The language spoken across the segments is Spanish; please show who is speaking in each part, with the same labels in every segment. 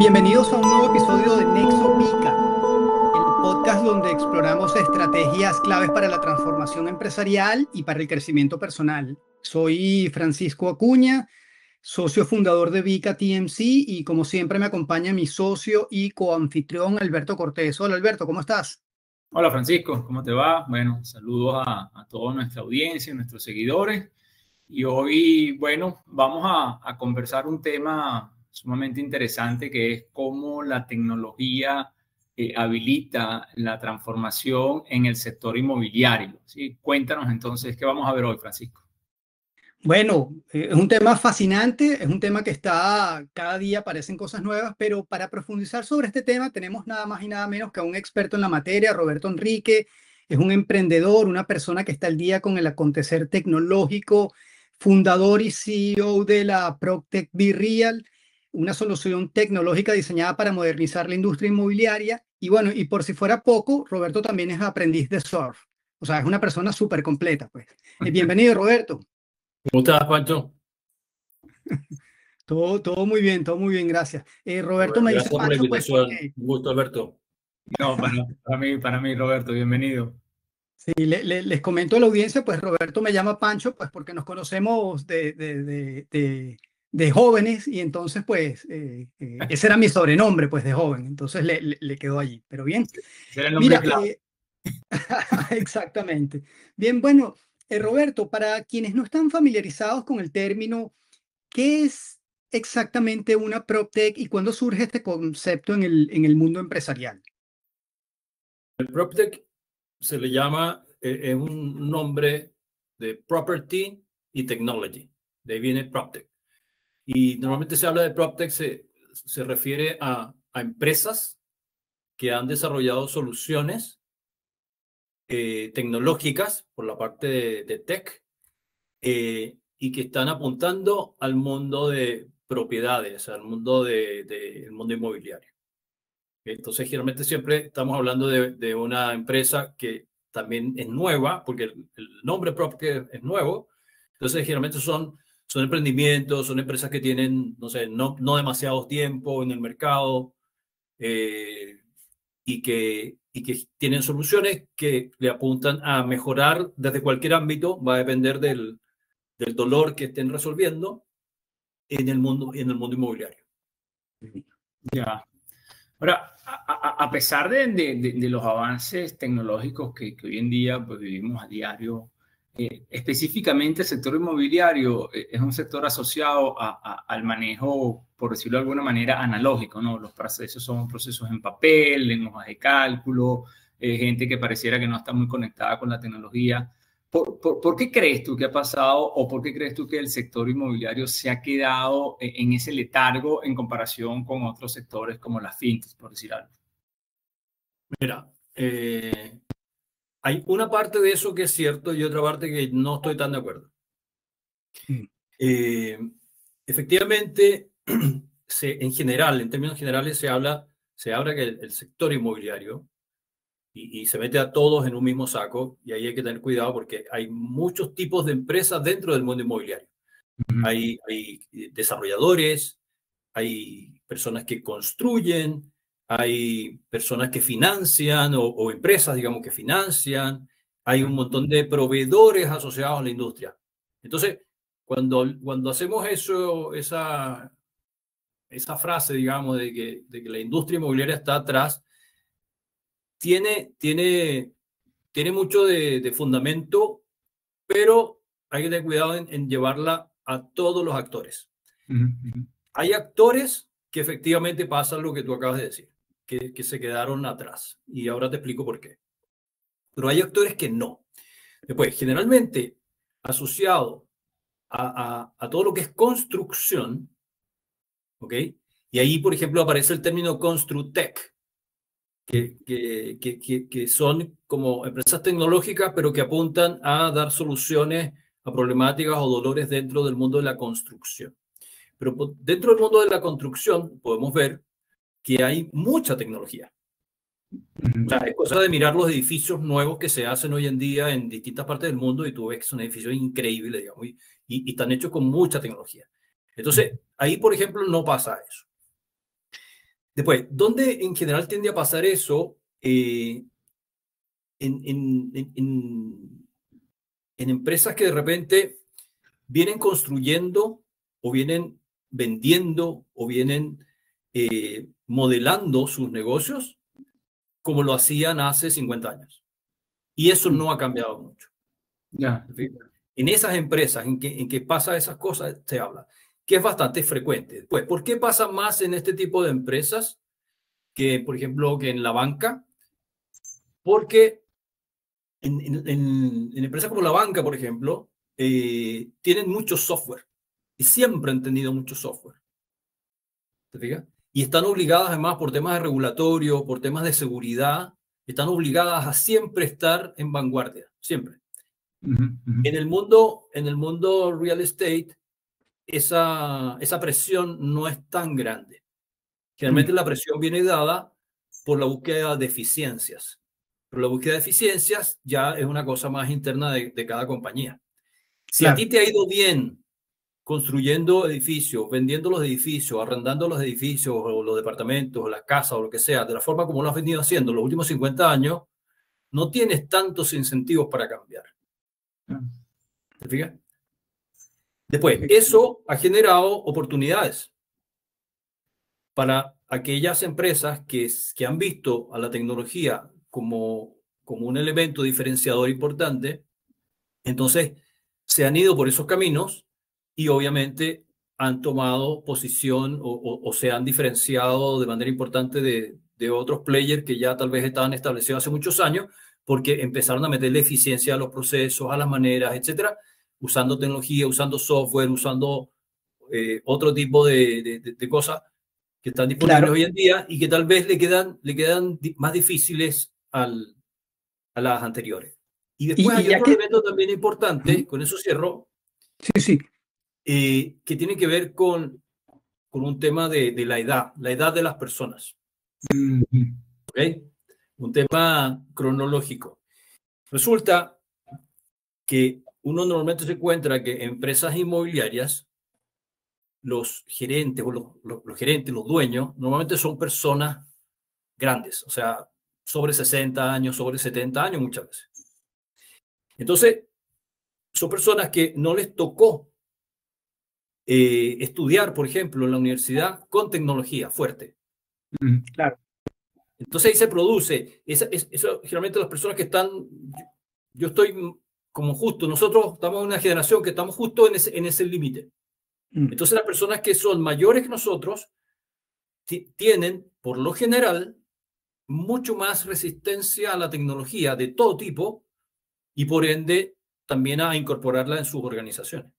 Speaker 1: Bienvenidos a un nuevo episodio de Nexo Vica, el podcast donde exploramos estrategias claves para la transformación empresarial y para el crecimiento personal. Soy Francisco Acuña, socio fundador de Vica TMC, y como siempre me acompaña mi socio y coanfitrión Alberto Cortés. Hola Alberto, ¿cómo estás?
Speaker 2: Hola Francisco, ¿cómo te va? Bueno, saludos a toda nuestra audiencia, nuestros seguidores. Y hoy, bueno, vamos a conversar un tema sumamente interesante que es cómo la tecnología habilita la transformación en el sector inmobiliario. ¿Sí? Cuéntanos entonces, ¿qué vamos a ver hoy, Francisco?
Speaker 1: Bueno, es un tema fascinante, es un tema que está, cada día aparecen cosas nuevas, pero para profundizar sobre este tema tenemos nada más y nada menos que a un experto en la materia, Roberto Enrique. Es un emprendedor, una persona que está al día con el acontecer tecnológico, fundador y CEO de la PropTech Be Real, una solución tecnológica diseñada para modernizar la industria inmobiliaria. Y bueno, y por si fuera poco, Roberto también es aprendiz de surf. O sea, es una persona súper completa, pues. Bienvenido, Roberto.
Speaker 3: ¿Cómo estás, Pancho?
Speaker 1: Todo muy bien, gracias. Roberto
Speaker 3: Bueno,
Speaker 1: me dice
Speaker 3: gracias por la
Speaker 1: Pancho, pues
Speaker 3: invitación.
Speaker 1: porque
Speaker 3: Un gusto, Alberto.
Speaker 2: No, para mí, Roberto, bienvenido.
Speaker 1: sí, les comento a la audiencia, pues Roberto me llama Pancho, pues porque nos conocemos de jóvenes y entonces, pues, ese era mi sobrenombre, pues, de joven, entonces le quedó allí. Pero bien,
Speaker 2: Ese era el nombre
Speaker 1: mira,
Speaker 2: clave.
Speaker 1: exactamente. Bien, bueno, Roberto, para quienes no están familiarizados con el término, ¿qué es exactamente una PropTech y cuándo surge este concepto en el mundo empresarial?
Speaker 3: El PropTech se le llama, es un nombre de Property y Technology. De ahí viene PropTech. Y normalmente se habla de PropTech, se refiere a empresas que han desarrollado soluciones tecnológicas por la parte de tech y que están apuntando al mundo de propiedades, al mundo el mundo inmobiliario. Entonces, generalmente siempre estamos hablando de una empresa que también es nueva, porque el nombre propio es nuevo. Entonces, generalmente son emprendimientos, son empresas que tienen, no sé, no demasiado tiempo en el mercado eh, y que tienen soluciones que le apuntan a mejorar desde cualquier ámbito, va a depender del dolor que estén resolviendo en el mundo inmobiliario.
Speaker 2: Ya. Ahora, a pesar de los avances tecnológicos que hoy en día pues, vivimos a diario, específicamente el sector inmobiliario es un sector asociado al manejo, por decirlo de alguna manera, analógico, ¿no? Los procesos son procesos en papel, en hojas de cálculo, gente que pareciera que no está muy conectada con la tecnología. ¿Por qué crees tú que ha pasado o por qué crees tú que el sector inmobiliario se ha quedado en ese letargo en comparación con otros sectores como las fintechs, por decir algo?
Speaker 3: Mira, hay una parte de eso que es cierto y otra parte que no estoy tan de acuerdo.
Speaker 1: Mm.
Speaker 3: Eh, Efectivamente, en general, en términos generales, se habla que el sector inmobiliario y se mete a todos en un mismo saco y ahí hay que tener cuidado porque hay muchos tipos de empresas dentro del mundo inmobiliario. Hay desarrolladores, hay personas que construyen, hay personas que financian o empresas, digamos, que financian, hay un montón de proveedores asociados a la industria. Entonces, cuando hacemos esa frase, digamos, de que la industria inmobiliaria está atrás, tiene mucho de fundamento, pero hay que tener cuidado en llevarla a todos los actores. Hay actores que efectivamente pasan lo que tú acabas de decir, que se quedaron atrás. Y ahora te explico por qué. Pero hay actores que no. Después, generalmente asociado a todo lo que es construcción, ¿ok? Y ahí, por ejemplo, aparece el término Construtech, que son como empresas tecnológicas, pero que apuntan a dar soluciones a problemáticas o dolores dentro del mundo de la construcción. Pero dentro del mundo de la construcción podemos ver que hay mucha tecnología. O sea, es cosa de mirar los edificios nuevos que se hacen hoy en día en distintas partes del mundo y tú ves que son edificios increíbles, digamos, y están hechos con mucha tecnología. Entonces, ahí, por ejemplo, no pasa eso. Después, ¿dónde en general tiende a pasar eso? En empresas que de repente vienen construyendo o vienen vendiendo o vienen modelando sus negocios como lo hacían hace 50 años. Y eso no ha cambiado mucho.
Speaker 2: Ya.
Speaker 3: En esas empresas en que pasa esas cosas, se habla, que es bastante frecuente. Pues, ¿por qué pasa más en este tipo de empresas que, por ejemplo, que en la banca? Porque en empresas como la banca, por ejemplo, tienen mucho software y siempre han tenido mucho software. ¿Te fijas? Y están obligadas, además, por temas de regulatorio, por temas de seguridad, están obligadas a siempre estar en vanguardia, siempre. En el mundo real estate, esa presión no es tan grande. Generalmente la presión viene dada por la búsqueda de eficiencias. Pero la búsqueda de eficiencias ya es una cosa más interna de cada compañía. Si a ti te ha ido bien construyendo edificios, vendiendo los edificios, arrendando los edificios o los departamentos o las casas o lo que sea, de la forma como lo has venido haciendo los últimos 50 años, no tienes tantos incentivos para cambiar. ¿Te fijas? Después, eso ha generado oportunidades para aquellas empresas que han visto a la tecnología como un elemento diferenciador importante. Entonces, se han ido por esos caminos y obviamente han tomado posición o se han diferenciado de manera importante de otros players que ya tal vez estaban establecidos hace muchos años porque empezaron a meterle eficiencia a los procesos, a las maneras, etcétera, usando tecnología, usando software, usando otro tipo de cosas que están disponibles hoy en día y que tal vez le quedan más difíciles a las anteriores. Y después hay otro elemento también importante, con eso cierro, que tiene que ver con un tema de la edad de las personas. ¿Okay? Un tema cronológico. Resulta que uno normalmente se encuentra que empresas inmobiliarias, los gerentes o los gerentes, los dueños, normalmente son personas grandes, o sea, sobre 60 años, sobre 70 años muchas veces. Entonces, son personas que no les tocó estudiar, por ejemplo, en la universidad con tecnología fuerte.
Speaker 1: Claro.
Speaker 3: Entonces ahí se produce, eso generalmente las personas que están, yo estoy como justo, nosotros estamos en una generación que estamos justo en ese límite. Entonces las personas que son mayores que nosotros tienen, por lo general, mucho más resistencia a la tecnología de todo tipo y por ende también a incorporarla en sus organizaciones.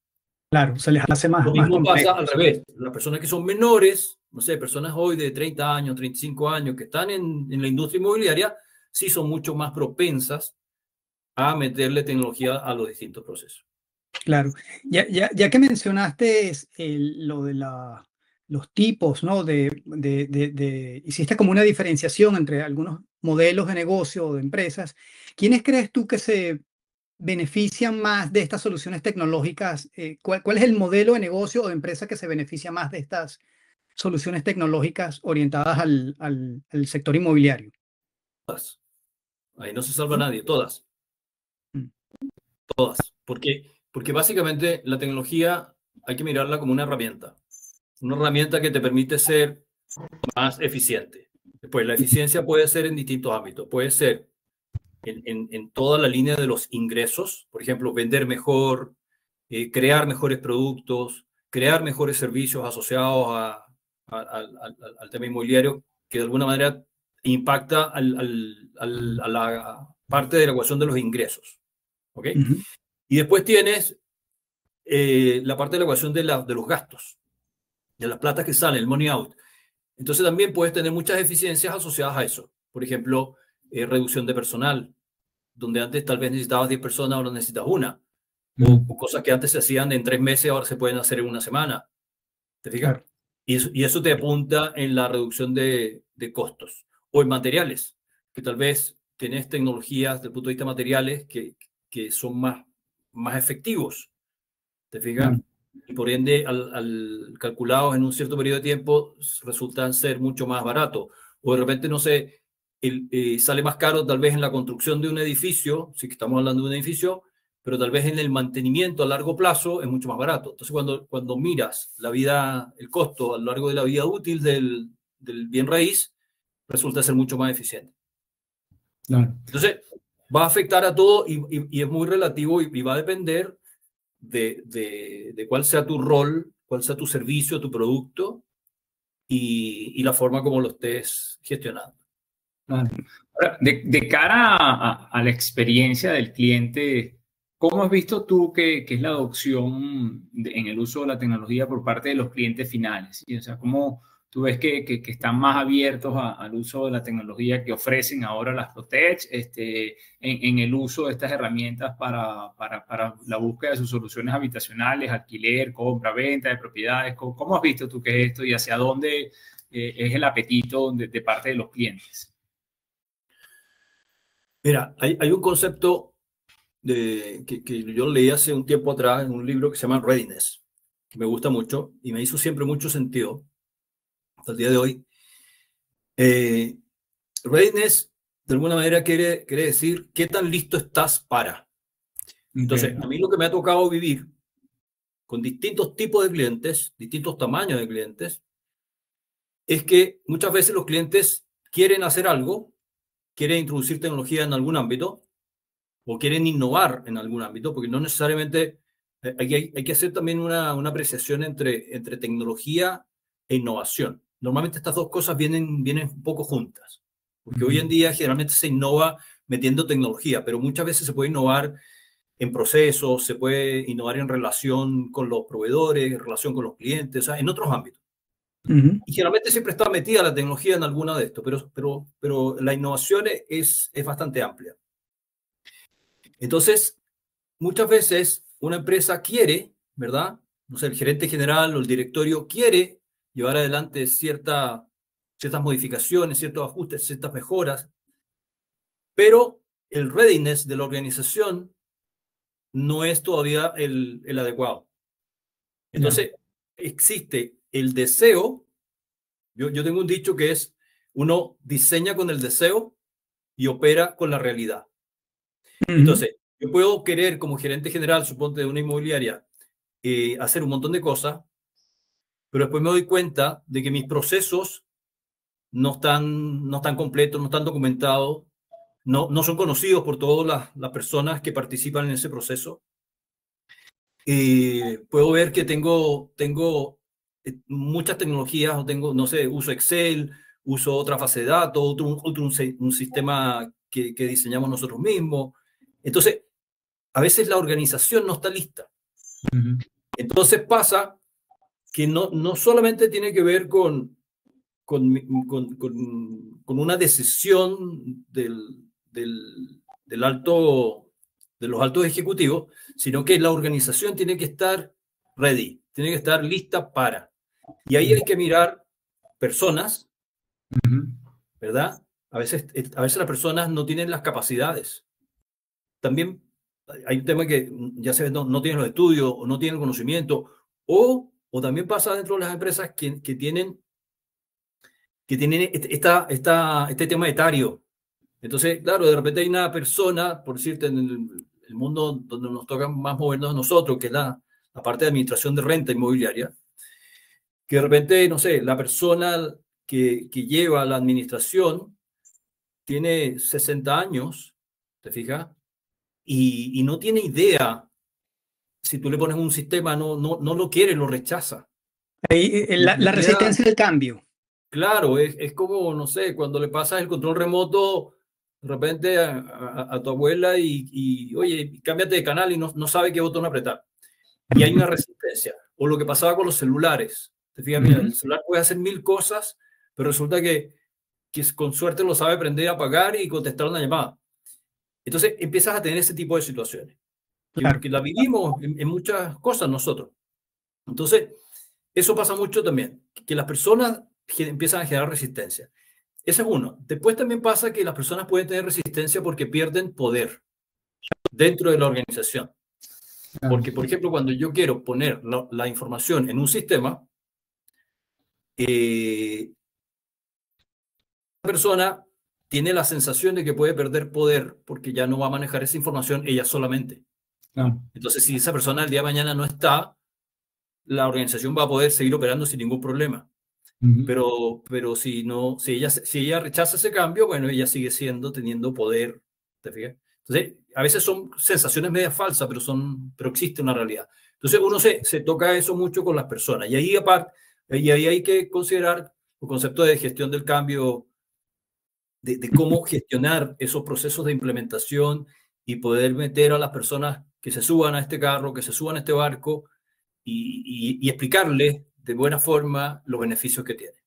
Speaker 1: Claro, se les hace más.
Speaker 3: Lo mismo pasa al revés. Las personas que son menores, no sé, personas hoy de 30 años, 35 años que están en la industria inmobiliaria, sí son mucho más propensas a meterle tecnología a los distintos procesos.
Speaker 1: Claro. Ya que mencionaste lo de los tipos, ¿no? Hiciste como una diferenciación entre algunos modelos de negocio o de empresas. ¿Quiénes crees tú que se benefician más de estas soluciones tecnológicas? ¿Cuál es el modelo de negocio o de empresa que se beneficia más de estas soluciones tecnológicas orientadas al sector inmobiliario?
Speaker 3: Todas. Ahí no se salva nadie, todas. Todas. Porque básicamente la tecnología hay que mirarla como una herramienta que te permite ser más eficiente. Después, la eficiencia puede ser en distintos ámbitos. Puede ser en toda la línea de los ingresos, por ejemplo, vender mejor, crear mejores productos, crear mejores servicios asociados al tema inmobiliario, que de alguna manera impacta a la parte de la ecuación de los ingresos. ¿Okay? Y después tienes la parte de la ecuación de los gastos, de las platas que salen, el money out. Entonces también puedes tener muchas eficiencias asociadas a eso. Por ejemplo, reducción de personal, donde antes tal vez necesitabas 10 personas, ahora necesitas una. O cosas que antes se hacían en 3 meses, ahora se pueden hacer en una semana. ¿Te fijas? Claro. Y eso te apunta en la reducción de costos. O en materiales, que tal vez tenés tecnologías desde el punto de vista de materiales que son más efectivos. ¿Te fijas? y por ende, calculados en un cierto periodo de tiempo, resultan ser mucho más baratos. O de repente, no sé, sale más caro tal vez en la construcción de un edificio, si que estamos hablando de un edificio, pero tal vez en el mantenimiento a largo plazo es mucho más barato. Entonces, cuando miras la vida, el costo a lo largo de la vida útil del bien raíz, resulta ser mucho más eficiente.
Speaker 2: Claro.
Speaker 3: Entonces, va a afectar a todo y es muy relativo y va a depender de cuál sea tu rol, cuál sea tu servicio, tu producto y la forma como lo estés gestionando.
Speaker 2: Claro. Ahora, de cara a la experiencia del cliente, ¿cómo has visto tú que es la adopción en el uso de la tecnología por parte de los clientes finales? ¿Sí? O sea, ¿cómo tú ves que están más abiertos al uso de la tecnología que ofrecen ahora las ProTech en el uso de estas herramientas para la búsqueda de sus soluciones habitacionales, alquiler, compra, venta de propiedades? ¿Cómo has visto tú que es esto y hacia dónde es el apetito de parte de los clientes?
Speaker 3: Mira, hay un concepto que yo leí hace un tiempo atrás en un libro que se llama Readiness, que me gusta mucho y me hizo siempre mucho sentido hasta el día de hoy. Readiness, de alguna manera, quiere decir qué tan listo estás para. Entonces, a mí lo que me ha tocado vivir con distintos tipos de clientes, distintos tamaños de clientes, es que muchas veces los clientes quieren hacer algo, quieren introducir tecnología en algún ámbito o quieren innovar en algún ámbito, porque no necesariamente hay que hacer también una apreciación entre tecnología e innovación. Normalmente estas dos cosas vienen un poco juntas, porque hoy en día generalmente se innova metiendo tecnología, pero muchas veces se puede innovar en procesos, se puede innovar en relación con los proveedores, en relación con los clientes, o sea, en otros ámbitos. Y generalmente siempre está metida la tecnología en alguna de estos, pero la innovación es bastante amplia. Entonces, muchas veces una empresa quiere, ¿verdad? No sé, el gerente general o el directorio quiere llevar adelante ciertas modificaciones, ciertos ajustes, ciertas mejoras, pero el readiness de la organización no es todavía el adecuado. Entonces, existe el deseo. Yo tengo un dicho que es, uno diseña con el deseo y opera con la realidad. Entonces, yo puedo querer como gerente general, suponte de una inmobiliaria, hacer un montón de cosas, pero después me doy cuenta de que mis procesos no están completos, no están documentados, no son conocidos por todas las personas que participan en ese proceso. Puedo ver que tengo muchas tecnologías, o tengo, no sé, uso Excel, uso otra base de datos, un sistema que diseñamos nosotros mismos. Entonces, a veces la organización no está lista. Entonces pasa que no solamente tiene que ver con una decisión de los altos ejecutivos, sino que la organización tiene que estar ready, tiene que estar lista para. Y ahí hay que mirar personas, ¿verdad? A veces las personas no tienen las capacidades. También hay un tema que ya se ve, no tienen los estudios o no tienen el conocimiento, o también pasa dentro de las empresas que tienen este tema etario. Entonces, claro, de repente hay una persona, por decirte, en el mundo donde nos toca más movernos a nosotros, que es la parte de administración de renta inmobiliaria, que de repente, no sé, la persona que lleva la administración tiene 60 años, ¿te fijas? Y no tiene idea. Si tú le pones un sistema, no lo quiere, lo rechaza.
Speaker 1: La resistencia al cambio.
Speaker 3: Claro, es como, no sé, cuando le pasas el control remoto de repente a tu abuela y oye, cámbiate de canal y no sabe qué botón apretar. Y hay una resistencia. O lo que pasaba con los celulares. Te fijas, mira, el celular puede hacer 1000 cosas, pero resulta que con suerte lo sabe prender, apagar y contestar una llamada. Entonces empiezas a tener ese tipo de situaciones.
Speaker 1: Claro.
Speaker 3: Que la vivimos en muchas cosas nosotros. Entonces, eso pasa mucho también, que las personas empiezan a generar resistencia. Ese es uno. Después también pasa que las personas pueden tener resistencia porque pierden poder dentro de la organización. Porque, por ejemplo, cuando yo quiero poner la información en un sistema, la persona tiene la sensación de que puede perder poder porque ya no va a manejar esa información ella solamente. Entonces, si esa persona el día de mañana no está, la organización va a poder seguir operando sin ningún problema. Pero si no, si ella rechaza ese cambio, bueno, ella sigue teniendo poder. ¿Te fijas? Entonces, a veces son sensaciones medias falsas, pero existe una realidad. Entonces, uno se toca eso mucho con las personas. Y ahí, aparte, y ahí hay que considerar el concepto de gestión del cambio, de cómo gestionar esos procesos de implementación y poder meter a las personas que se suban a este carro, que se suban a este barco y explicarles de buena forma los beneficios que tiene.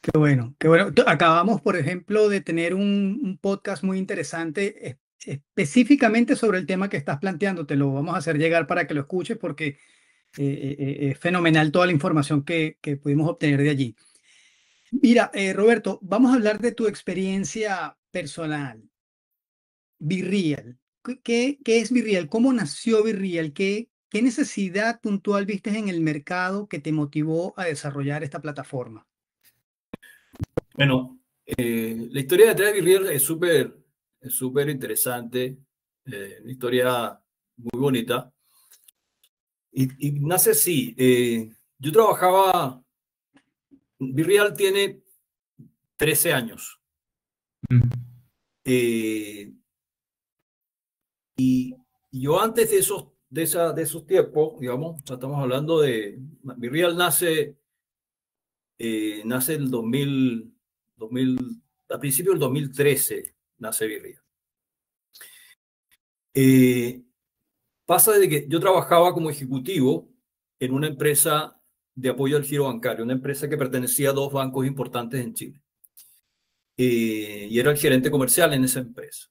Speaker 1: Qué bueno, qué bueno. Acabamos, por ejemplo, de tener un podcast muy interesante específicamente sobre el tema que estás planteando. Te lo vamos a hacer llegar para que lo escuches porque es fenomenal toda la información que pudimos obtener de allí. Mira, Roberto, vamos a hablar de tu experiencia personal. Virreal. ¿Qué es Virreal? ¿Cómo nació Virreal? ¿Qué necesidad puntual viste en el mercado que te motivó a desarrollar esta plataforma?
Speaker 3: Bueno, la historia detrás de Virreal es súper interesante, una historia muy bonita. Y nace así. Yo trabajaba, Virreal tiene 13 años. Y yo antes de esos tiempos, digamos, estamos hablando de, Virreal nace el 2000, a principios del 2013 nace Virreal. Pasa de que yo trabajaba como ejecutivo en una empresa de apoyo al giro bancario, una empresa que pertenecía a dos bancos importantes en Chile. Y era el gerente comercial en esa empresa.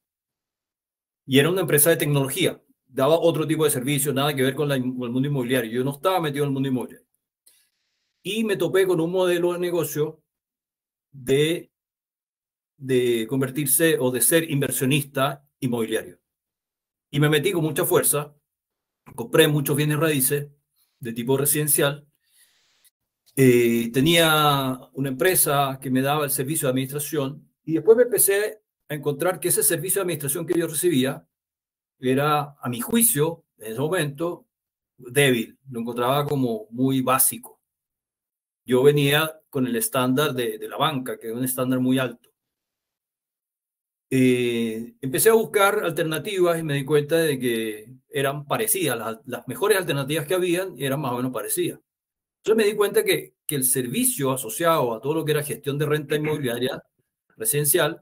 Speaker 3: Y era una empresa de tecnología, daba otro tipo de servicios, nada que ver con el mundo inmobiliario. Yo no estaba metido en el mundo inmobiliario. Y me topé con un modelo de negocio de convertirse o de ser inversionista inmobiliario. Y me metí con mucha fuerza, compré muchos bienes raíces de tipo residencial. Tenía una empresa que me daba el servicio de administración y después me empecé a encontrar que ese servicio de administración que yo recibía era, a mi juicio, en ese momento, débil. Lo encontraba como muy básico. Yo venía con el estándar de la banca, que es un estándar muy alto. Empecé a buscar alternativas y me di cuenta de que eran parecidas. Las mejores alternativas que habían eran más o menos parecidas. Entonces me di cuenta que el servicio asociado a todo lo que era gestión de renta inmobiliaria residencial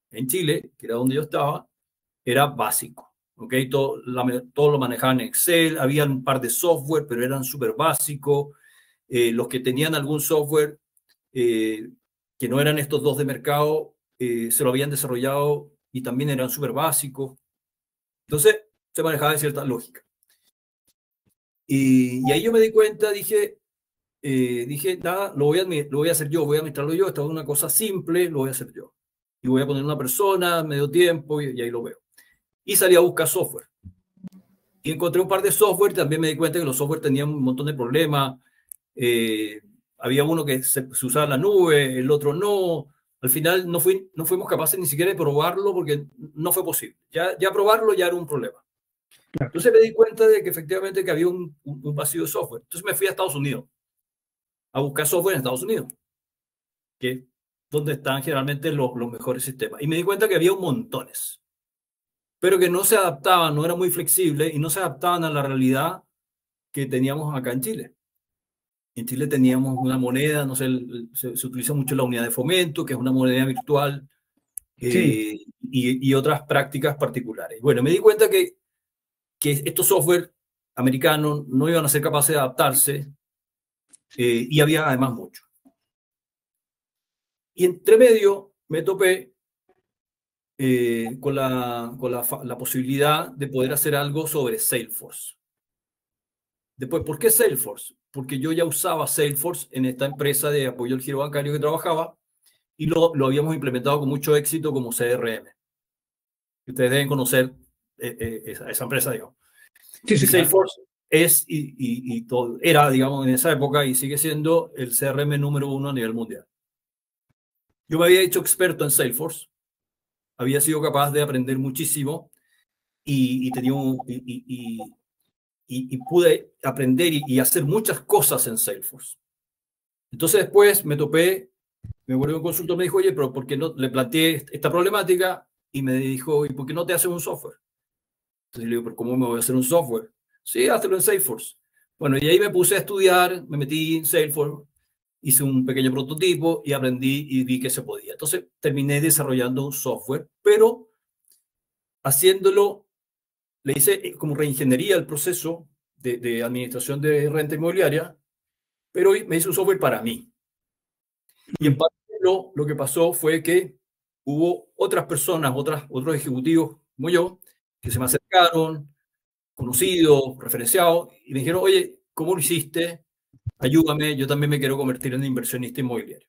Speaker 3: en Chile, que era donde yo estaba, era básico. ¿Okay? Todo lo manejaban en Excel, había un par de software, pero eran súper básicos. Los que tenían algún software que no eran estos dos de mercado, se lo habían desarrollado y también eran súper básicos. Entonces, se manejaba de cierta lógica. Y ahí yo me di cuenta, dije, nada, lo voy a hacer yo, voy a administrarlo yo, esto es una cosa simple, lo voy a hacer yo. Y voy a poner una persona, medio tiempo, y ahí lo veo. Y salí a buscar software. Y encontré un par de software, también me di cuenta que los software tenían un montón de problemas. Había uno que se usaba en la nube, el otro no. Al final no fuimos capaces ni siquiera de probarlo porque no fue posible. Ya probarlo ya era un problema. Entonces me di cuenta de que efectivamente que había un vacío de software. Entonces me fui a Estados Unidos a buscar software en Estados Unidos, que es donde están generalmente los mejores sistemas. Y me di cuenta que había un montones, pero que no se adaptaban, no eran muy flexibles y no se adaptaban a la realidad que teníamos acá en Chile. En Chile teníamos una moneda, no sé, se utiliza mucho la unidad de fomento, que es una moneda virtual,
Speaker 1: Sí.
Speaker 3: y otras prácticas particulares. Bueno, me di cuenta que estos software americanos no iban a ser capaces de adaptarse, y había además mucho. Y entre medio me topé con la posibilidad de poder hacer algo sobre Salesforce. Después, ¿por qué Salesforce? Porque yo ya usaba Salesforce en esta empresa de apoyo al giro bancario que trabajaba y lo habíamos implementado con mucho éxito como CRM. Ustedes deben conocer esa empresa, digamos.
Speaker 1: Sí, sí,
Speaker 3: Y
Speaker 1: claro.
Speaker 3: Salesforce es y todo, era, digamos, en esa época y sigue siendo el CRM número 1 a nivel mundial. Yo me había hecho experto en Salesforce, había sido capaz de aprender muchísimo y tenía y pude aprender y hacer muchas cosas en Salesforce. Entonces después me topé, me acuerdo que un consultor me dijo, oye, pero ¿por qué no? Le planteé esta problemática y me dijo, ¿y por qué no te haces un software? Entonces le digo, ¿pero cómo me voy a hacer un software? Sí, hazlo en Salesforce. Bueno, y ahí me puse a estudiar, me metí en Salesforce, hice un pequeño prototipo y aprendí y vi que se podía. Entonces terminé desarrollando un software, pero haciéndolo, le hice como reingeniería el proceso de administración de renta inmobiliaria, pero me hice un software para mí. Y en paralelo, lo que pasó fue que hubo otras personas, otros ejecutivos como yo, que se me acercaron, conocidos, referenciados, y me dijeron, oye, ¿cómo lo hiciste? Ayúdame, yo también me quiero convertir en inversionista inmobiliario.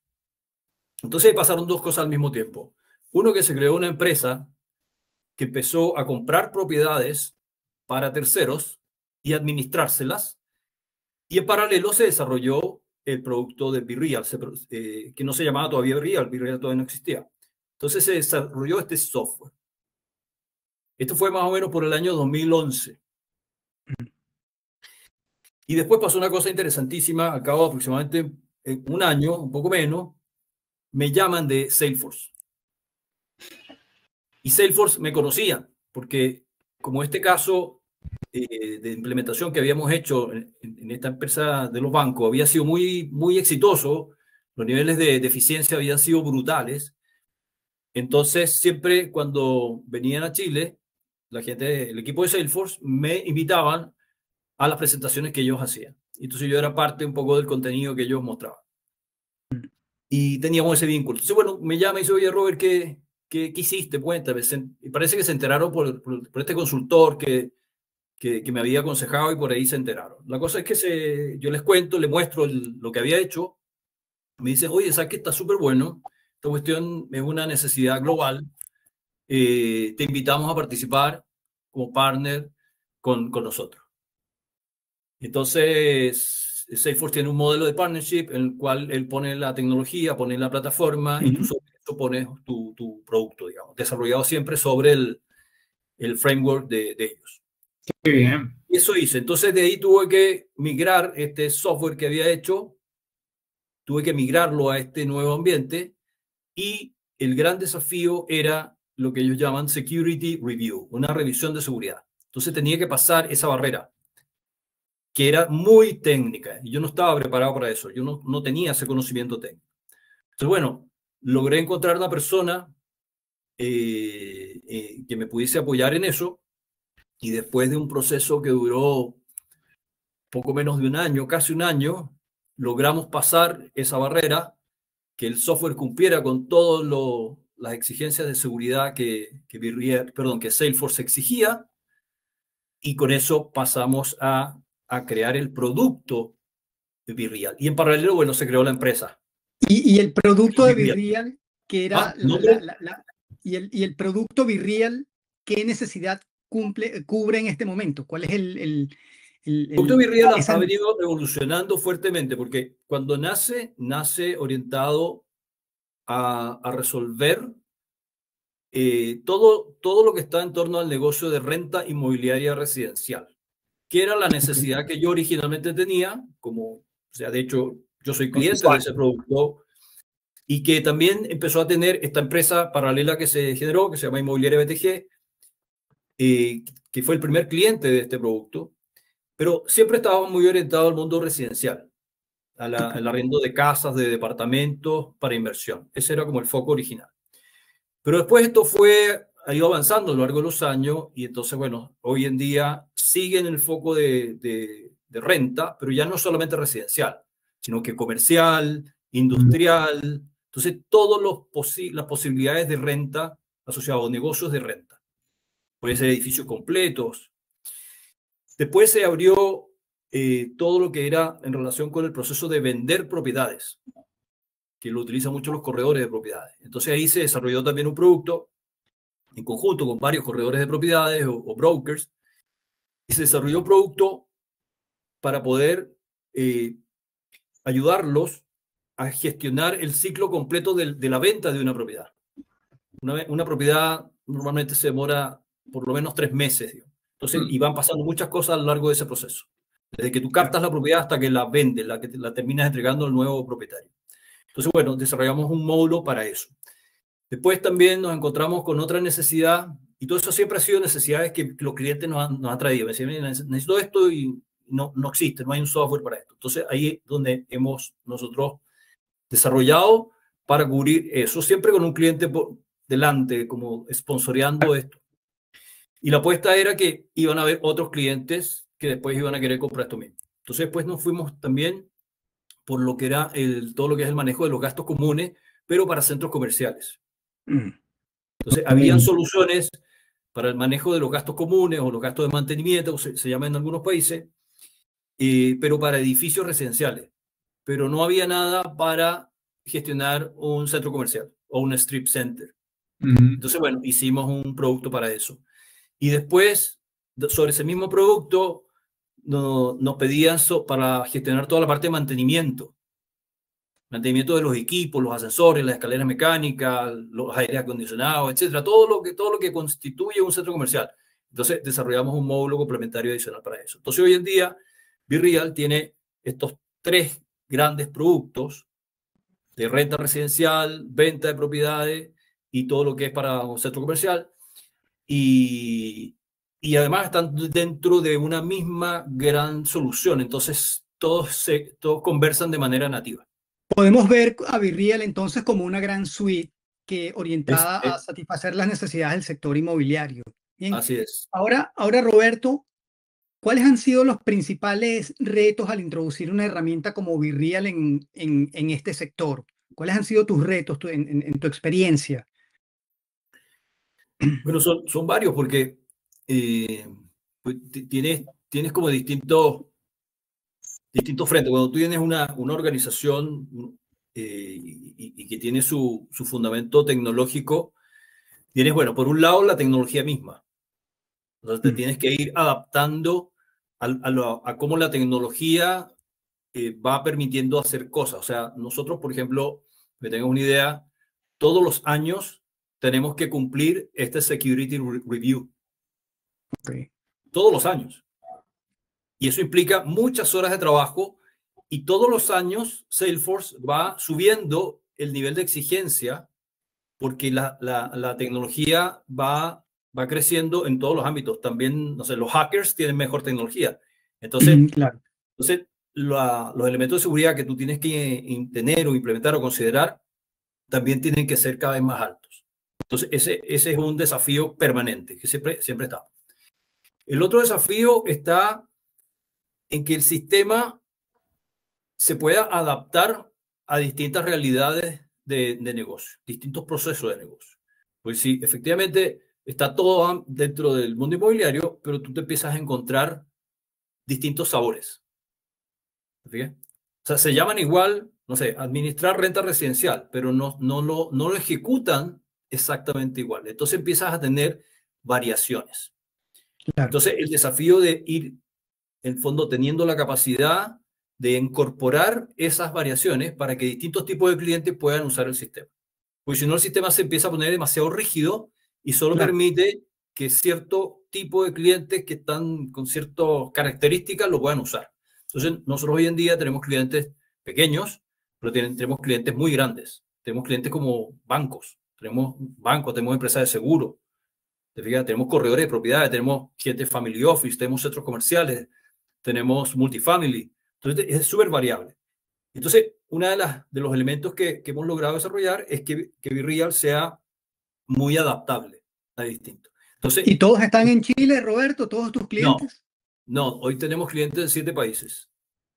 Speaker 3: Entonces pasaron dos cosas al mismo tiempo. Uno, que se creó una empresa que empezó a comprar propiedades para terceros y administrárselas, y en paralelo se desarrolló el producto de BeReal, que no se llamaba todavía BeReal todavía no existía. Entonces se desarrolló este software. Esto fue más o menos por el año 2011. Y después pasó una cosa interesantísima, al cabo de aproximadamente un año, un poco menos, me llaman de Salesforce. Y Salesforce me conocía, porque como este caso de implementación que habíamos hecho en esta empresa de los bancos había sido muy, muy exitoso, los niveles de eficiencia habían sido brutales. Entonces, siempre cuando venían a Chile, la gente, el equipo de Salesforce, me invitaban a las presentaciones que ellos hacían. Entonces yo era parte un poco del contenido que ellos mostraban. Y teníamos ese vínculo. Entonces, bueno, me llama y dice, oye, Robert, ¿qué hiciste? Cuéntame. Y parece que se enteraron por este consultor que me había aconsejado y por ahí se enteraron. La cosa es que yo les cuento, les muestro lo que había hecho. Me dicen, oye, ¿sabes qué? Está súper bueno. Esta cuestión es una necesidad global. Te invitamos a participar como partner con nosotros. Entonces, Salesforce tiene un modelo de partnership en el cual él pone la tecnología, pone la plataforma y tú sobre eso pones tu producto, digamos, desarrollado siempre sobre el framework de ellos.
Speaker 2: Muy bien.
Speaker 3: Y eso hice. Entonces, de ahí tuve que migrar este software que había hecho, tuve que migrarlo a este nuevo ambiente y el gran desafío era lo que ellos llaman Security Review, una revisión de seguridad. Entonces, tenía que pasar esa barrera, que era muy técnica, y yo no estaba preparado para eso, yo no tenía ese conocimiento técnico. Entonces, bueno, logré encontrar una persona que me pudiese apoyar en eso, y después de un proceso que duró poco menos de un año, casi un año, logramos pasar esa barrera, que el software cumpliera con todas las exigencias de seguridad que Salesforce exigía, y con eso pasamos a crear el producto de BeReal. Y en paralelo, bueno, se creó la empresa.
Speaker 1: Y el producto de BeReal, que era y el producto BeReal, ¿qué necesidad cubre en este momento? ¿Cuál es el
Speaker 3: producto BeReal ha venido evolucionando fuertemente, porque cuando nace orientado a resolver todo lo que está en torno al negocio de renta inmobiliaria residencial, que era la necesidad que yo originalmente tenía, o sea, de hecho, yo soy cliente de ese producto, y que también empezó a tener esta empresa paralela que se generó, que se llama Inmobiliaria BTG, que fue el primer cliente de este producto, pero siempre estaba muy orientado al mundo residencial, al arriendo de casas, de departamentos para inversión. Ese era como el foco original. Pero después esto ha ido avanzando a lo largo de los años, y entonces, bueno, hoy en día sigue en el foco de renta, pero ya no solamente residencial, sino que comercial, industrial. Entonces, todas las posibilidades de renta asociadas a negocios de renta. Puede ser edificios completos. Después se abrió todo lo que era en relación con el proceso de vender propiedades, que lo utilizan mucho los corredores de propiedades. Entonces ahí se desarrolló también un producto en conjunto con varios corredores de propiedades o brokers, y se desarrolló un producto para poder ayudarlos a gestionar el ciclo completo de la venta de una propiedad. Una propiedad normalmente se demora por lo menos 3 meses, digamos. Entonces, y van pasando muchas cosas a lo largo de ese proceso. Desde que tú captas la propiedad hasta que la vendes, que la terminas entregando al nuevo propietario. Entonces, bueno, desarrollamos un módulo para eso. Después también nos encontramos con otra necesidad, y todo eso siempre ha sido necesidades que los clientes nos han traído. Me decían, necesito esto y no existe, no hay un software para esto. Entonces, ahí es donde hemos nosotros desarrollado para cubrir eso, siempre con un cliente por delante, como sponsoreando esto. Y la apuesta era que iban a haber otros clientes que después iban a querer comprar esto mismo. Entonces, después nos fuimos también por lo que era todo lo que es el manejo de los gastos comunes, pero para centros comerciales. Entonces, habían soluciones para el manejo de los gastos comunes o los gastos de mantenimiento, se llama en algunos países, pero para edificios residenciales. Pero no había nada para gestionar un centro comercial o un strip center. Entonces, bueno, hicimos un producto para eso. Y después, sobre ese mismo producto, nos pedían para gestionar toda la parte de mantenimiento. Mantenimiento de los equipos, los ascensores, las escaleras mecánicas, los aires acondicionados, etcétera. Todo lo que constituye un centro comercial. Entonces, desarrollamos un módulo complementario adicional para eso. Entonces, hoy en día, BeReal tiene estos 3 grandes productos de renta residencial, venta de propiedades y todo lo que es para un centro comercial. Y además están dentro de una misma gran solución. Entonces, todos conversan de manera nativa.
Speaker 1: Podemos ver a BeReal entonces como una gran suite que orientada a satisfacer las necesidades del sector inmobiliario. Bien.
Speaker 3: Así es.
Speaker 1: Ahora, Roberto, ¿cuáles han sido los principales retos al introducir una herramienta como BeReal en este sector? ¿Cuáles han sido tus retos en tu experiencia?
Speaker 3: Bueno, son varios porque pues, tienes como distintos frentes. Cuando tú tienes una organización y que tiene su fundamento tecnológico, tienes, bueno, por un lado la tecnología misma. Entonces te tienes que ir adaptando a cómo la tecnología va permitiendo hacer cosas. O sea, nosotros, por ejemplo, que tengas una idea, todos los años tenemos que cumplir este Security Review.
Speaker 1: Okay.
Speaker 3: Todos los años. Y eso implica muchas horas de trabajo y todos los años Salesforce va subiendo el nivel de exigencia porque la tecnología va creciendo en todos los ámbitos. También, no sé, los hackers tienen mejor tecnología. Entonces,
Speaker 1: claro.
Speaker 3: Los elementos de seguridad que tú tienes que tener o implementar o considerar también tienen que ser cada vez más altos. Entonces, ese es un desafío permanente que siempre está. El otro desafío está en que el sistema se pueda adaptar a distintas realidades de negocio, distintos procesos de negocio. Pues sí, efectivamente está todo dentro del mundo inmobiliario, pero tú te empiezas a encontrar distintos sabores. ¿Fíjate? O sea, se llaman igual, no sé, administrar renta residencial, pero no lo ejecutan exactamente igual. Entonces empiezas a tener variaciones. Claro. Entonces el desafío de ir, en el fondo, teniendo la capacidad de incorporar esas variaciones para que distintos tipos de clientes puedan usar el sistema. Porque si no, el sistema se empieza a poner demasiado rígido y solo permite que cierto tipo de clientes que están con ciertas características lo puedan usar. Entonces, nosotros hoy en día tenemos clientes pequeños, pero tenemos clientes muy grandes. Tenemos clientes como bancos, tenemos empresas de seguro, tenemos corredores de propiedades, tenemos gente family office, tenemos centros comerciales, tenemos multifamily. Entonces, es súper variable. Entonces, uno de los elementos que hemos logrado desarrollar es que BeReal sea muy adaptable a distinto. Entonces,
Speaker 1: ¿y todos están en Chile, Roberto? ¿Todos tus clientes?
Speaker 3: No, hoy tenemos clientes en 7 países.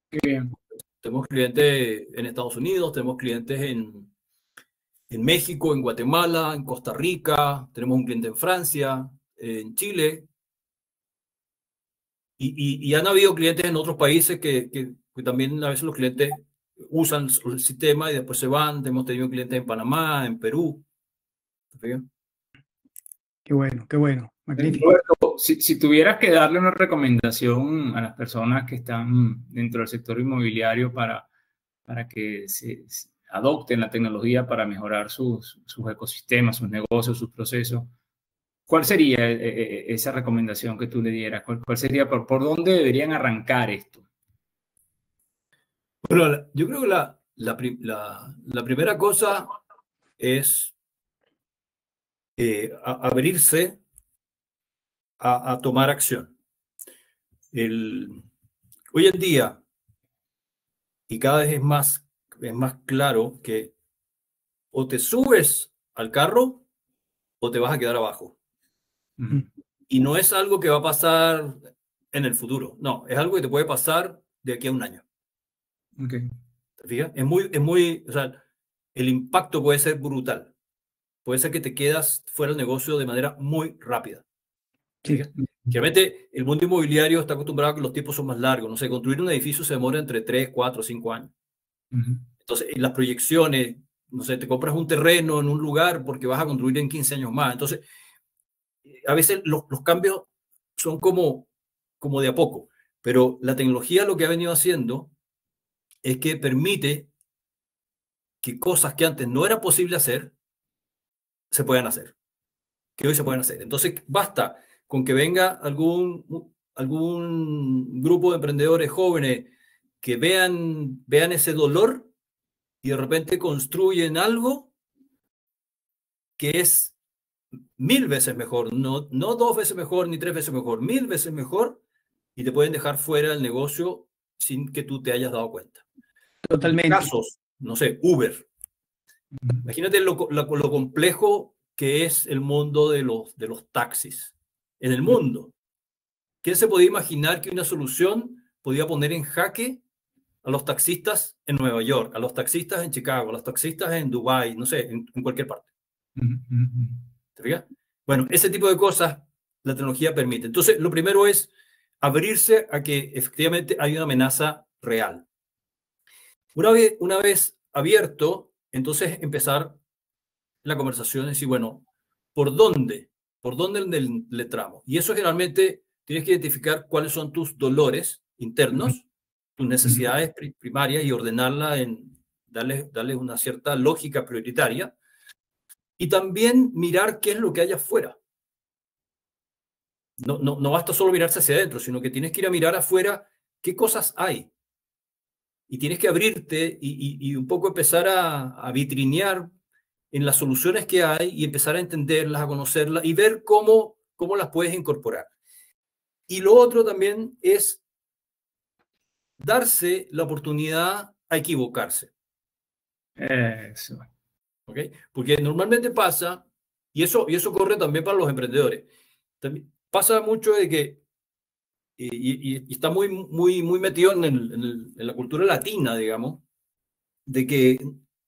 Speaker 1: Qué bien.
Speaker 3: Tenemos clientes en Estados Unidos, tenemos clientes en México, en Guatemala, en Costa Rica, tenemos un cliente en Francia, en Chile. Y han habido clientes en otros países que también a veces los clientes usan el sistema y después se van. Hemos tenido clientes en Panamá, en Perú.
Speaker 1: Qué bueno, qué bueno. Magnífico.
Speaker 2: Roberto, si tuvieras que darle una recomendación a las personas que están dentro del sector inmobiliario para que se adopten la tecnología para mejorar sus ecosistemas, sus negocios, sus procesos, ¿cuál sería esa recomendación que tú le dieras? ¿Cuál sería por dónde deberían arrancar esto?
Speaker 3: Bueno, yo creo que la primera cosa es abrirse a tomar acción. Hoy en día, y cada vez es más claro que o te subes al carro o te vas a quedar abajo. Y no es algo que va a pasar en el futuro, no, es algo que te puede pasar de aquí a un año.
Speaker 2: Okay.
Speaker 3: ¿Te fijas? O sea, el impacto puede ser brutal. Puede ser que te quedas fuera del negocio de manera muy rápida.
Speaker 1: Sí.
Speaker 3: Realmente el mundo inmobiliario está acostumbrado a que los tiempos son más largos. No sé, construir un edificio se demora entre 3, 4, 5 años. Entonces, en las proyecciones, no sé, te compras un terreno en un lugar porque vas a construir en 15 años más. Entonces, a veces los cambios son como de a poco. Pero la tecnología lo que ha venido haciendo es que permite que cosas que antes no era posible hacer, se puedan hacer. Que hoy se pueden hacer. Entonces, basta con que venga algún grupo de emprendedores jóvenes que vean ese dolor y de repente construyen algo que es 1000 veces mejor, no 2 veces mejor ni 3 veces mejor, 1000 veces mejor, y te pueden dejar fuera del negocio sin que tú te hayas dado cuenta.
Speaker 1: Totalmente.
Speaker 3: Casos, no sé, Uber. Imagínate lo complejo que es el mundo de los taxis. En el mundo, ¿quién se podía imaginar que una solución podía poner en jaque a los taxistas en Nueva York, a los taxistas en Chicago, a los taxistas en Dubái, no sé, en cualquier parte? ¿Te fijas? Bueno, ese tipo de cosas la tecnología permite. Entonces, lo primero es abrirse a que efectivamente hay una amenaza real. Una vez abierto, entonces empezar la conversación y decir, bueno, ¿por dónde? ¿Por dónde le tramo? Y eso generalmente tienes que identificar cuáles son tus dolores internos, tus necesidades primarias y ordenarla darles una cierta lógica prioritaria. Y también mirar qué es lo que hay afuera. No basta solo mirarse hacia adentro, sino que tienes que ir a mirar afuera qué cosas hay. Y tienes que abrirte y un poco empezar a vitrinear en las soluciones que hay y empezar a entenderlas, a conocerlas y ver cómo las puedes incorporar. Y lo otro también es darse la oportunidad a equivocarse.
Speaker 2: Eso.
Speaker 3: ¿Okay? Porque normalmente pasa, y eso corre también para los emprendedores, también pasa mucho de que, y está muy metido en la cultura latina, digamos, de que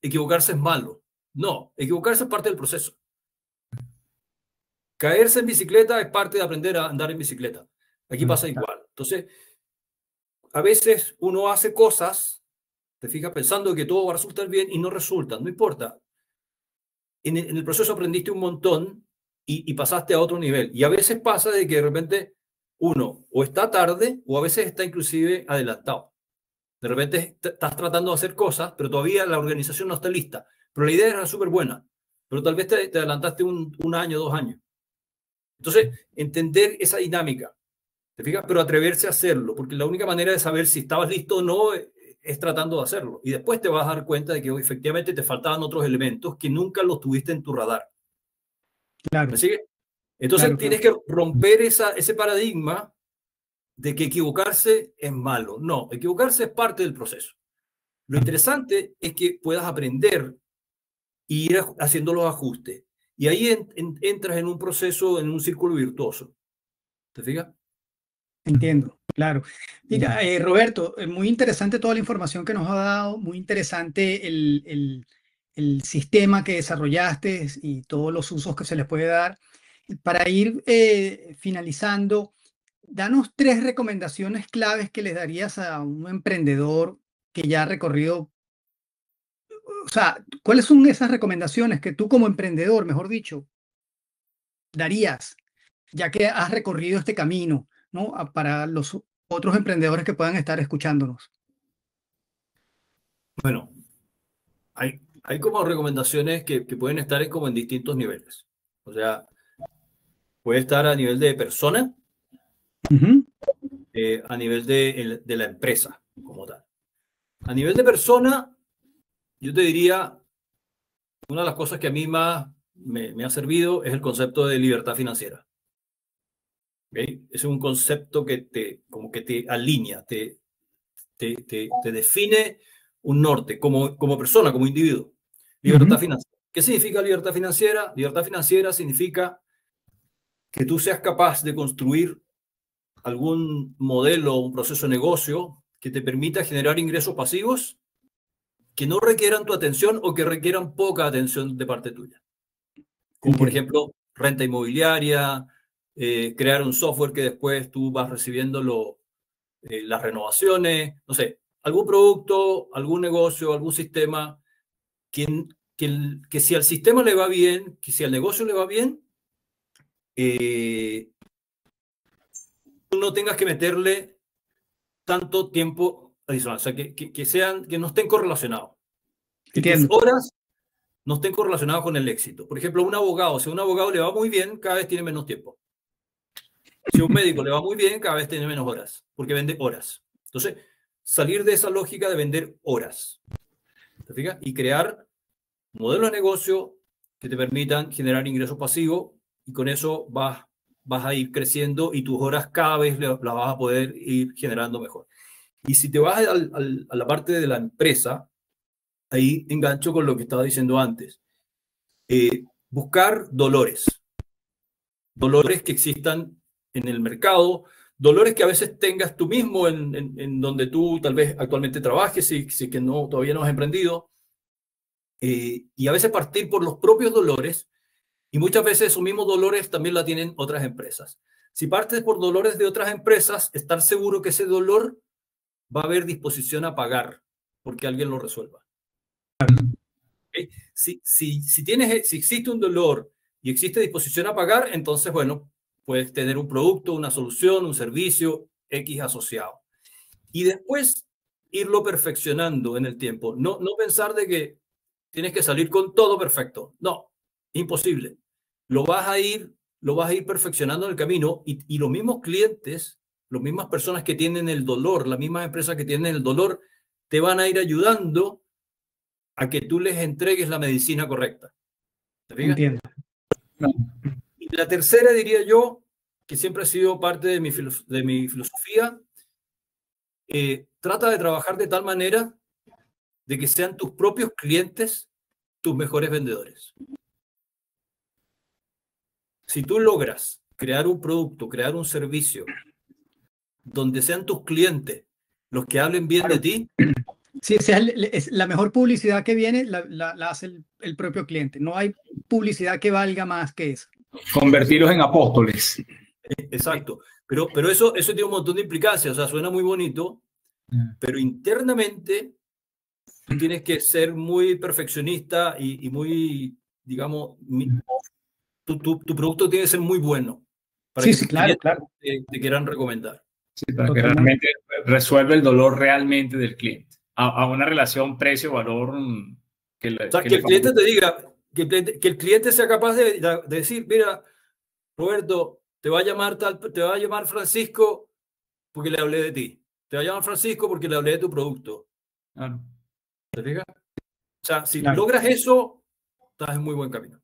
Speaker 3: equivocarse es malo. No, equivocarse es parte del proceso. Caerse en bicicleta es parte de aprender a andar en bicicleta. Aquí pasa igual. Entonces, a veces uno hace cosas, te fijas, pensando que todo va a resultar bien y no resulta. No importa. En el proceso aprendiste un montón y pasaste a otro nivel. Y a veces pasa de que de repente uno o está tarde o a veces está inclusive adelantado. De repente estás tratando de hacer cosas, pero todavía la organización no está lista. Pero la idea era súper buena, pero tal vez te adelantaste un año, 2 años. Entonces, entender esa dinámica, ¿te fijas? Pero atreverse a hacerlo, porque la única manera de saber si estabas listo o no es tratando de hacerlo. Y después te vas a dar cuenta de que efectivamente te faltaban otros elementos que nunca los tuviste en tu radar.
Speaker 1: Claro.
Speaker 3: ¿Me sigue? Entonces,
Speaker 1: Claro,
Speaker 3: tienes que romper ese paradigma de que equivocarse es malo. No, equivocarse es parte del proceso. Lo interesante es que puedas aprender e ir haciendo los ajustes. Y ahí entras en un proceso, en un círculo virtuoso. ¿Te fijas?
Speaker 1: Entiendo, claro. Mira, Roberto, muy interesante toda la información que nos ha dado, muy interesante el sistema que desarrollaste y todos los usos que se les puede dar. Para ir finalizando, danos 3 recomendaciones claves que les darías a un emprendedor que ya ha recorrido. O sea, ¿cuáles son esas recomendaciones que tú como emprendedor, mejor dicho, darías ya que has recorrido este camino, ¿no? Para los otros emprendedores que puedan estar escuchándonos.
Speaker 3: Bueno, hay como recomendaciones que pueden estar como en distintos niveles. O sea, puede estar a nivel de persona,
Speaker 1: Ujú.
Speaker 3: a nivel de la empresa como tal. A nivel de persona, yo te diría, una de las cosas que a mí más me ha servido es el concepto de libertad financiera. ¿Okay? Es un concepto que como que te alinea, te define un norte como persona, como individuo. Libertad financiera. ¿Qué significa libertad financiera? Libertad financiera significa que tú seas capaz de construir algún modelo, un proceso de negocio que te permita generar ingresos pasivos que no requieran tu atención o que requieran poca atención de parte tuya. Como por
Speaker 1: Entiendo.
Speaker 3: ejemplo, renta inmobiliaria, crear un software que después tú vas recibiendo las renovaciones, no sé, algún producto, algún negocio, algún sistema que si al sistema le va bien, que si al negocio le va bien, tú no tengas que meterle tanto tiempo adicional, o sea, que no estén correlacionados, que tus
Speaker 1: Entiendo.
Speaker 3: horas no estén correlacionadas con el éxito. Por ejemplo, un abogado, si a un abogado le va muy bien, cada vez tiene menos tiempo. Si a un médico le va muy bien, cada vez tiene menos horas, porque vende horas. Entonces, salir de esa lógica de vender horas, ¿te fijas? Y crear modelos de negocio que te permitan generar ingresos pasivos y con eso vas a ir creciendo y tus horas cada vez las vas a poder ir generando mejor. Y si te vas a la parte de la empresa, ahí engancho con lo que estaba diciendo antes. Buscar dolores que existan en el mercado, dolores que a veces tengas tú mismo en donde tú tal vez actualmente trabajes, si que no, todavía no has emprendido, y a veces partir por los propios dolores, y muchas veces esos mismos dolores también la tienen otras empresas. Si partes por dolores de otras empresas, estar seguro que ese dolor va a haber disposición a pagar porque alguien lo resuelva. ¿Okay? Si existe un dolor y existe disposición a pagar, entonces, bueno, puedes tener un producto, una solución, un servicio X asociado. Y después irlo perfeccionando en el tiempo. No pensar de que tienes que salir con todo perfecto. No, imposible. Lo vas a ir perfeccionando en el camino y los mismos clientes, las mismas personas que tienen el dolor, las mismas empresas que tienen el dolor, te van a ir ayudando a que tú les entregues la medicina correcta. ¿Te fijas?
Speaker 1: Entiendo.
Speaker 3: Y la tercera, diría yo, que siempre ha sido parte de mi filosofía, trata de trabajar de tal manera de que sean tus propios clientes tus mejores vendedores. Si tú logras crear un producto, crear un servicio, donde sean tus clientes los que hablen bien de ti.
Speaker 1: Sí, esa es la mejor publicidad que viene, la hace el propio cliente. No hay publicidad que valga más que eso.
Speaker 2: Convertirlos en apóstoles.
Speaker 3: Exacto. Pero eso tiene un montón de implicancias. O sea, suena muy bonito, pero internamente tú tienes que ser muy perfeccionista y muy, digamos, tu producto tiene que ser muy bueno para que tus
Speaker 1: claro,
Speaker 3: clientes
Speaker 1: claro.
Speaker 3: te quieran recomendar.
Speaker 2: Sí, para que realmente resuelva el dolor realmente del cliente. A una relación precio-valor
Speaker 3: que el cliente te diga, que el cliente sea capaz de decir, mira, Roberto, te va a llamar Francisco porque le hablé de ti. Te va a llamar Francisco porque le hablé de tu producto.
Speaker 2: Claro.
Speaker 3: ¿Te fijas? O sea, si logras eso, estás en muy buen camino.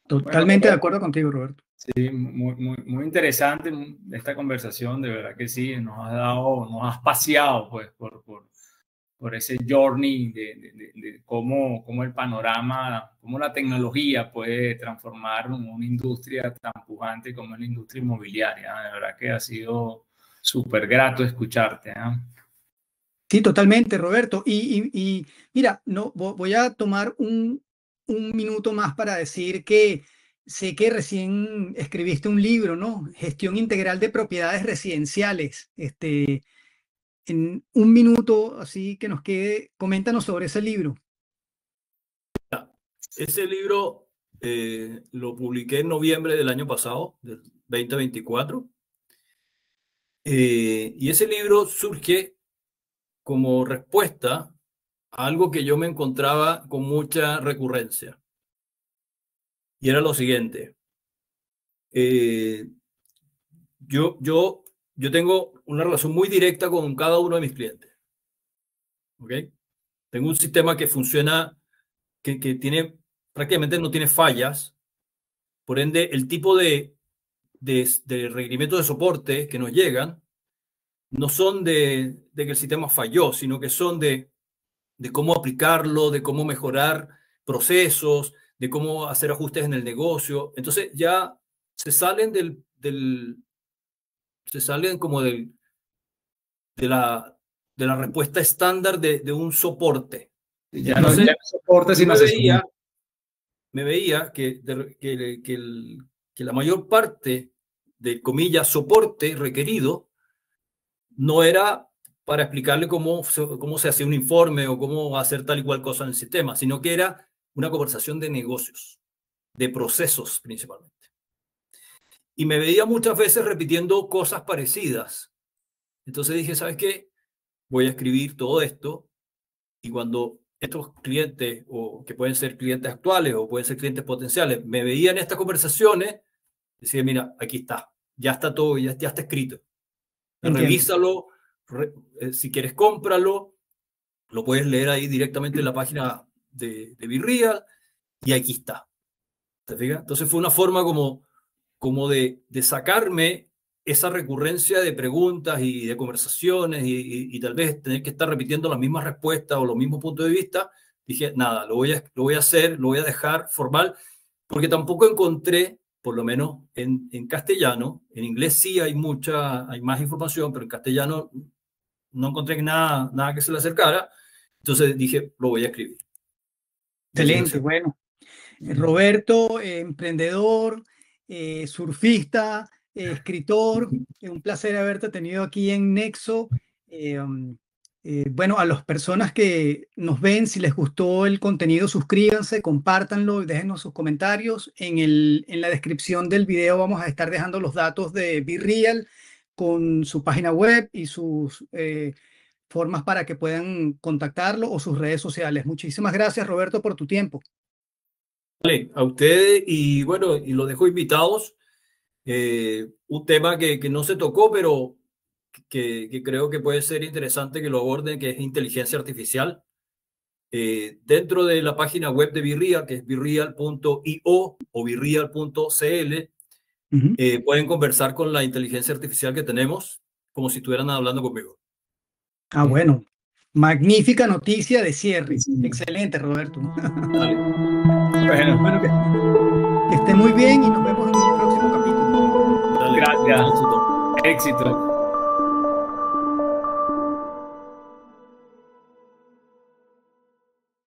Speaker 1: Totalmente de acuerdo contigo, Roberto.
Speaker 2: Sí, muy interesante esta conversación, de verdad que sí, nos has paseado pues por ese journey de cómo el panorama, cómo la tecnología puede transformar una industria tan pujante como es la industria inmobiliaria. De verdad que ha sido súper grato escucharte.
Speaker 1: Sí, totalmente, Roberto. Y mira, voy a tomar un minuto más para decir que sé que recién escribiste un libro, ¿no? Gestión integral de propiedades residenciales. En un minuto, así que nos quede, coméntanos sobre ese libro.
Speaker 3: Ese libro lo publiqué en noviembre del año pasado, del 2024. Y ese libro surge como respuesta a algo que yo me encontraba con mucha recurrencia. Y era lo siguiente. Yo tengo una relación muy directa con cada uno de mis clientes. ¿Ok? Tengo un sistema que funciona, que tiene, prácticamente no tiene fallas. Por ende, el tipo de requerimientos de soporte que nos llegan no son de que el sistema falló, sino que son de cómo aplicarlo, de cómo mejorar procesos, de cómo hacer ajustes en el negocio. Entonces ya se salen se salen como de la respuesta estándar de un soporte.
Speaker 2: Ya no soporte, sino asesoría.
Speaker 3: Me veía que la mayor parte del, comillas, soporte requerido no era para explicarle cómo se hacía un informe o cómo hacer tal y cual cosa en el sistema, sino que era una conversación de negocios, de procesos principalmente. Y me veía muchas veces repitiendo cosas parecidas. Entonces dije, ¿sabes qué? Voy a escribir todo esto y cuando estos clientes, o que pueden ser clientes actuales o pueden ser clientes potenciales, me veían estas conversaciones, decía, mira, aquí está, ya está todo, ya está escrito. Revísalo, si quieres cómpralo, lo puedes leer ahí directamente en la página de BeReal y aquí está. ¿Te fijas? Entonces fue una forma como de sacarme esa recurrencia de preguntas y de conversaciones y tal vez tener que estar repitiendo las mismas respuestas o los mismos puntos de vista. Dije, nada, lo voy a hacer, lo voy a dejar formal, porque tampoco encontré, por lo menos en castellano, en inglés sí hay más información, pero en castellano no encontré nada que se le acercara. Entonces dije, lo voy a escribir.
Speaker 1: Excelente, bueno. Roberto, emprendedor, surfista, escritor, un placer haberte tenido aquí en Nexo. Bueno, a las personas que nos ven, si les gustó el contenido, suscríbanse, compártanlo y déjenos sus comentarios. En la descripción del video vamos a estar dejando los datos de BeReal con su página web y sus formas para que puedan contactarlo o sus redes sociales. Muchísimas gracias, Roberto, por tu tiempo.
Speaker 3: Vale, a ustedes y bueno, y los dejo invitados. Un tema que no se tocó, pero que creo que puede ser interesante que lo aborden, que es inteligencia artificial. Dentro de la página web de BeReal, que es bereal.io o bereal.cl, pueden conversar con la inteligencia artificial que tenemos como si estuvieran hablando conmigo.
Speaker 1: Ah, bueno. Magnífica noticia de cierre. Excelente, Roberto.
Speaker 3: Dale.
Speaker 1: Bueno, que esté muy bien y nos vemos en un próximo capítulo.
Speaker 3: Dale.
Speaker 2: Gracias. Éxito.